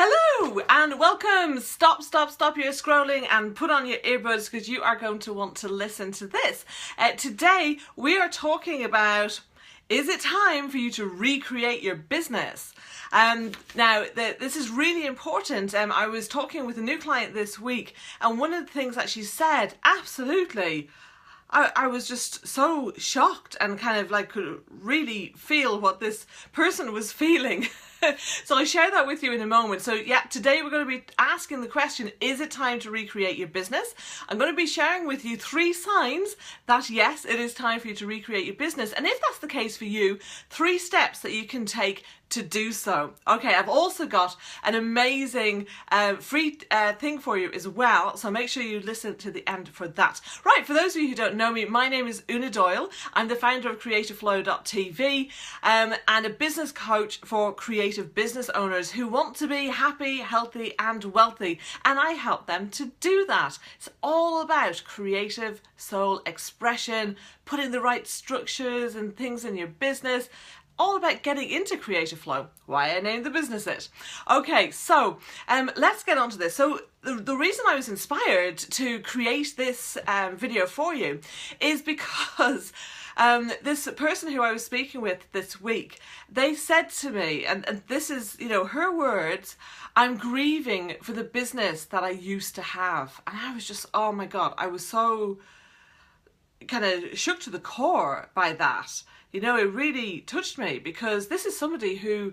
Hello and welcome. Stop your scrolling and put on your earbuds because you are going to want to listen to this. Today we are talking about, is it time for you to recreate your business? Now this is really important. I was talking with a new client this week, and one of the things that she said, absolutely, I was just so shocked and kind of like could really feel what this person was feeling. So I'll share that with you in a moment. So yeah, today we're going to be asking the question, is it time to recreate your business? I'm going to be sharing with you 3 signs that yes, it is time for you to recreate your business. And if that's the case for you, 3 steps that you can take to do so. Okay, I've also got an amazing free thing for you as well, so make sure you listen to the end for that. Right, for those of you who don't know me, my name is Una Doyle. I'm the founder of creativeflow.tv and a business coach for creative business owners who want to be happy, healthy and wealthy, and I help them to do that. It's all about creative soul expression, putting the right structures and things in your business, all about getting into creative flow. Why I named the business it. Okay, so let's get on to this. So the reason I was inspired to create this video for you is because this person who I was speaking with this week, they said to me, and this is, you know, her words, I'm grieving for the business that I used to have. And I was just, oh my God, I was so kind of shook to the core by that. You know, it really touched me because this is somebody who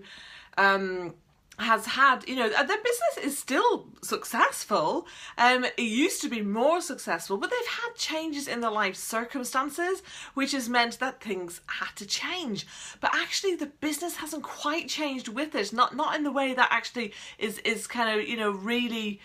has had, you know, their business is still successful. It used to be more successful, but they've had changes in their life circumstances, which has meant that things had to change. But actually the business hasn't quite changed with it, not in the way that actually is kind of, you know, really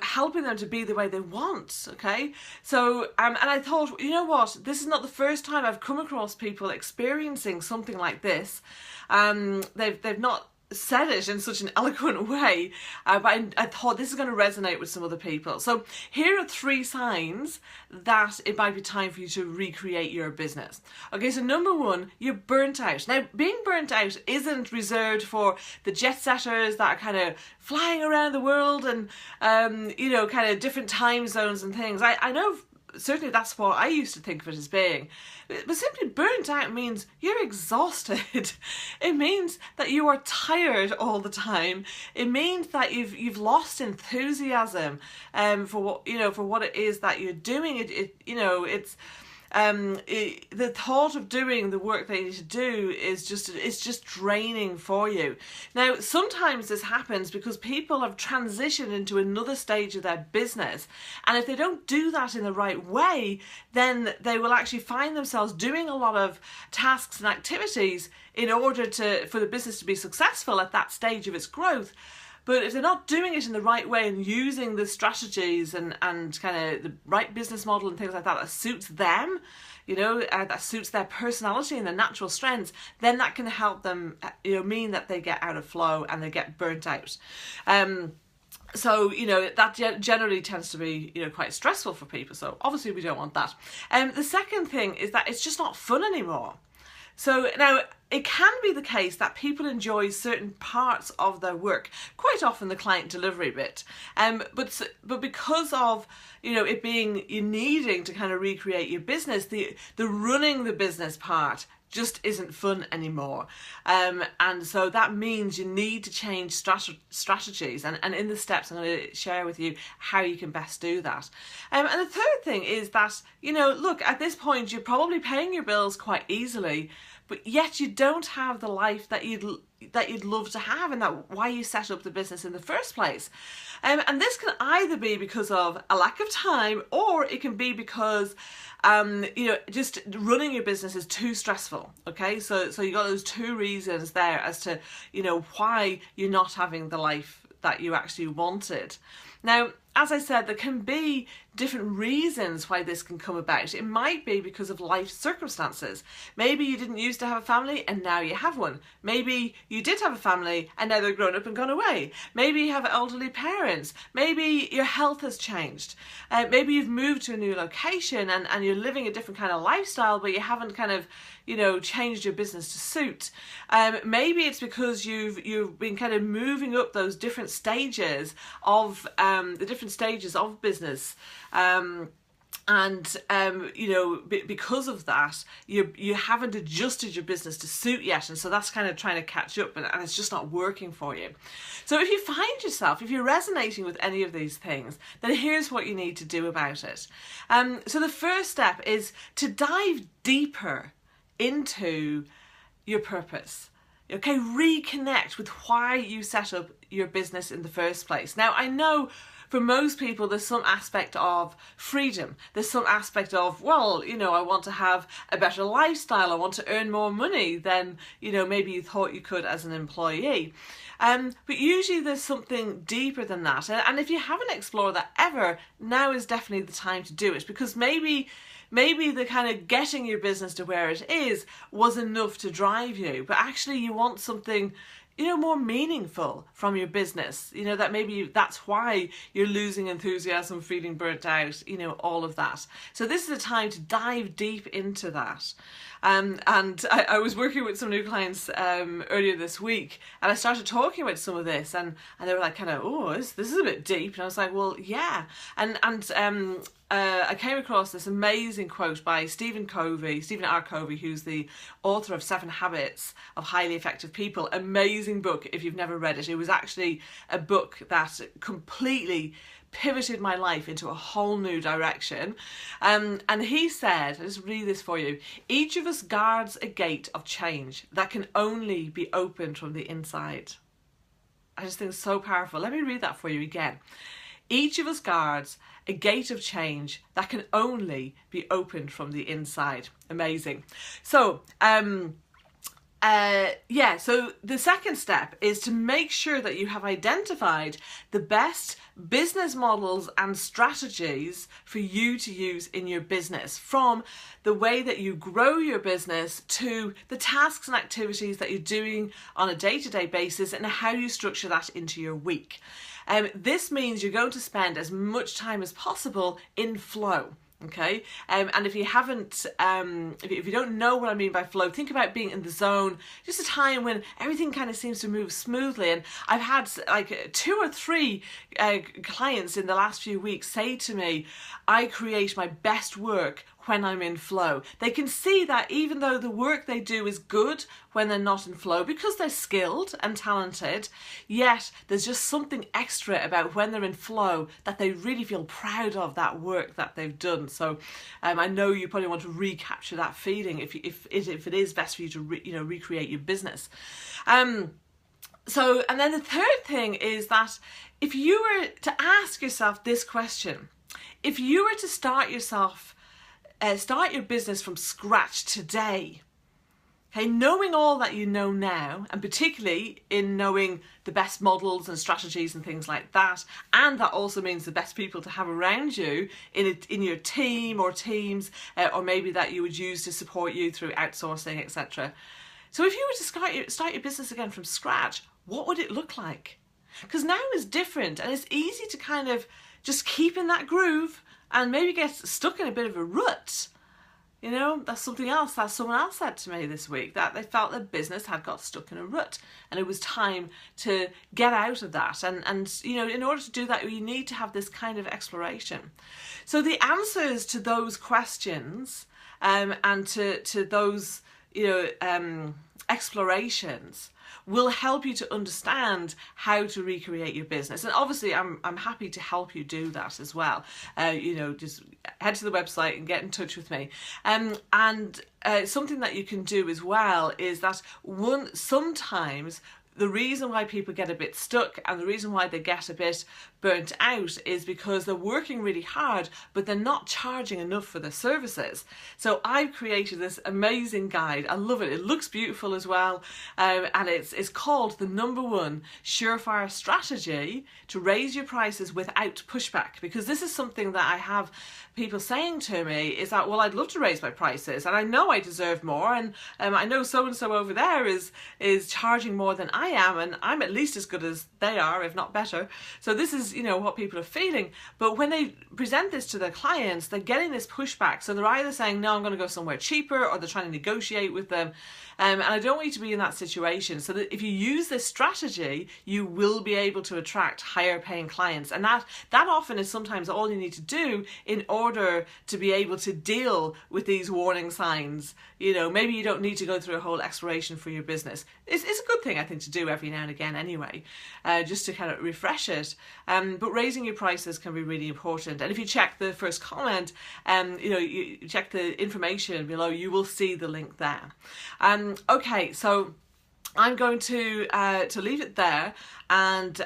helping them to be the way they want. Okay, so and I thought, you know what, this is not the first time I've come across people experiencing something like this. They've not said it in such an eloquent way, but I thought this is going to resonate with some other people. So here are 3 signs that it might be time for you to recreate your business. Okay, so number 1, you're burnt out. Now, being burnt out isn't reserved for the jet setters that are kind of flying around the world and you know, kind of different time zones and things. I know certainly that's what I used to think of it as being. But simply burnt out means you're exhausted. It means that you are tired all the time. It means that you've lost enthusiasm for what, you know, for what it is that you're doing. You know, it's the thought of doing the work that you need to do is just draining for you. Now, sometimes this happens because people have transitioned into another stage of their business, and if they don't do that in the right way, then they will actually find themselves doing a lot of tasks and activities in order for the business to be successful at that stage of its growth. But if they're not doing it in the right way and using the strategies and kind of the right business model and things like that suits them, you know, that suits their personality and their natural strengths, then that can help them, you know, mean that they get out of flow and they get burnt out. So, you know, that generally tends to be, you know, quite stressful for people. So obviously we don't want that. The second thing is that it's just not fun anymore. So now, it can be the case that people enjoy certain parts of their work, quite often the client delivery bit, but because of, you know, it being, you needing to kind of recreate your business, the running the business part just isn't fun anymore. And so that means you need to change strategies, and in the steps I'm going to share with you how you can best do that. And the third thing is that, you know, look, at this point you're probably paying your bills quite easily, but yet you don't have the life that you'd love to have, and that why you set up the business in the first place. And this can either be because of a lack of time, or it can be because you know, just running your business is too stressful. Okay, so you got those 2 reasons there as to, you know, why you're not having the life that you actually wanted. Now, as I said, there can be different reasons why this can come about. It might be because of life circumstances. Maybe you didn't used to have a family and now you have one. Maybe you did have a family and now they're grown up and gone away. Maybe you have elderly parents. Maybe your health has changed. Maybe you've moved to a new location and you're living a different kind of lifestyle, but you haven't kind of, changed your business to suit. Maybe it's because you've been kind of moving up those different stages of business. Because of that, you haven't adjusted your business to suit yet, and so that's kind of trying to catch up, and it's just not working for you. So if you're resonating with any of these things, then here's what you need to do about it. So the first step is to dive deeper into your purpose. Okay, reconnect with why you set up your business in the first place. Now, I know for most people, there's some aspect of freedom. There's some aspect of, I want to have a better lifestyle. I want to earn more money than, maybe you thought you could as an employee. But usually there's something deeper than that. And if you haven't explored that ever, now is definitely the time to do it, because maybe the kind of getting your business to where it is was enough to drive you, but actually you want something more meaningful from your business, that maybe that's why you're losing enthusiasm, feeling burnt out, all of that. So this is a time to dive deep into that. And I was working with some new clients earlier this week, and I started talking about some of this, and they were like, this is a bit deep. And I was like, well, yeah. And I came across this amazing quote by Stephen R. Covey, who's the author of 7 Habits of Highly Effective People. Amazing book if you've never read it. It was actually a book that completely pivoted my life into a whole new direction. And he said, I'll just read this for you: each of us guards a gate of change that can only be opened from the inside. I just think it's so powerful. Let me read that for you again. Each of us guards a gate of change that can only be opened from the inside. Amazing. So, so the second step is to make sure that you have identified the best business models and strategies for you to use in your business, from the way that you grow your business to the tasks and activities that you're doing on a day-to-day basis and how you structure that into your week. This means you're going to spend as much time as possible in flow. Okay, and if you haven't, if you don't know what I mean by flow, think about being in the zone, just a time when everything kind of seems to move smoothly. And I've had like 2 or 3 clients in the last few weeks say to me, I create my best work when I'm in flow. They can see that even though the work they do is good when they're not in flow, because they're skilled and talented, yet there's just something extra about when they're in flow that they really feel proud of that work that they've done. So I know you probably want to recapture that feeling if it is best for you to recreate your business. And then the third thing is that if you were to ask yourself this question, if you were to start your business from scratch today, okay, knowing all that you know now, and particularly in knowing the best models and strategies and things like that, and that also means the best people to have around you in your team or teams, or maybe that you would use to support you through outsourcing, etc. So if you were to start your business again from scratch, what would it look like? Because now is different, and it's easy to kind of just keep in that groove and maybe get stuck in a bit of a rut. That's something else that someone else said to me this week, that they felt their business had got stuck in a rut and it was time to get out of that. And in order to do that, you need to have this kind of exploration. So the answers to those questions and to those, explorations will help you to understand how to recreate your business. And obviously I'm happy to help you do that as well. Just head to the website and get in touch with me. And something that you can do as well is that sometimes the reason why people get a bit stuck and the reason why they get a bit burnt out is because they're working really hard, but they're not charging enough for their services. So I've created this amazing guide. I love it. It looks beautiful as well. And it's called the #1 surefire strategy to raise your prices without pushback. Because this is something that I have people saying to me is that, well, I'd love to raise my prices and I know I deserve more, and I know so-and-so over there is charging more than I am, and I'm at least as good as they are, if not better. So this is, you know, what people are feeling. But when they present this to their clients, they're getting this pushback. So they're either saying, no, I'm going to go somewhere cheaper, or they're trying to negotiate with them. And I don't want you to be in that situation. So that if you use this strategy, you will be able to attract higher paying clients. And that often is sometimes all you need to do in order to be able to deal with these warning signs. You know, maybe you don't need to go through a whole exploration for your business. It's a good thing, I think, to do every now and again anyway, just to kind of refresh it. But raising your prices can be really important. And if you check the first comment, you know, you check the information below, you will see the link there. Okay, so I'm going to leave it there. And,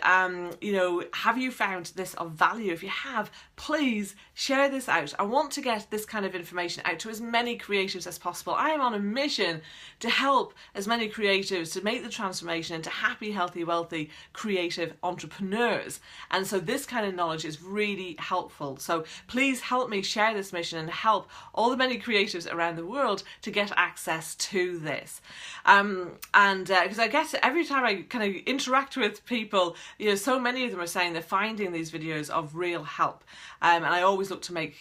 you know, have you found this of value? If you have, please share this out. I want to get this kind of information out to as many creatives as possible. I am on a mission to help as many creatives to make the transformation into happy, healthy, wealthy, creative entrepreneurs. And so this kind of knowledge is really helpful. So please help me share this mission and help all the many creatives around the world to get access to this. Because I guess every time I kind of interact with people, you know, so many of them are saying they're finding these videos of real help, and I always look to make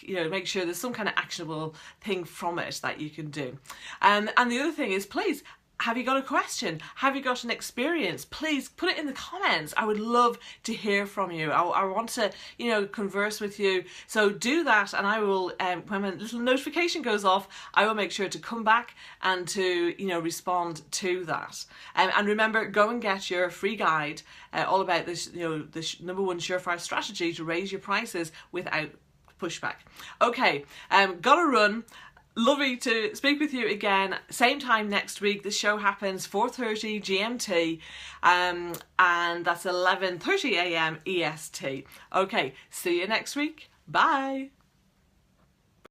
sure there's some kind of actionable thing from it that you can do. And the other thing is, please, have you got a question? Have you got an experience? Please put it in the comments. I would love to hear from you. I want to, you know, converse with you. So do that, and I will, when a little notification goes off, I will make sure to come back and to, you know, respond to that. And remember, go and get your free guide all about this, you know, this #1 surefire strategy to raise your prices without pushback. Okay, gotta run. Lovely to speak with you again. Same time next week. The show happens 4:30 GMT, and that's 11:30 AM EST. Okay, see you next week. Bye.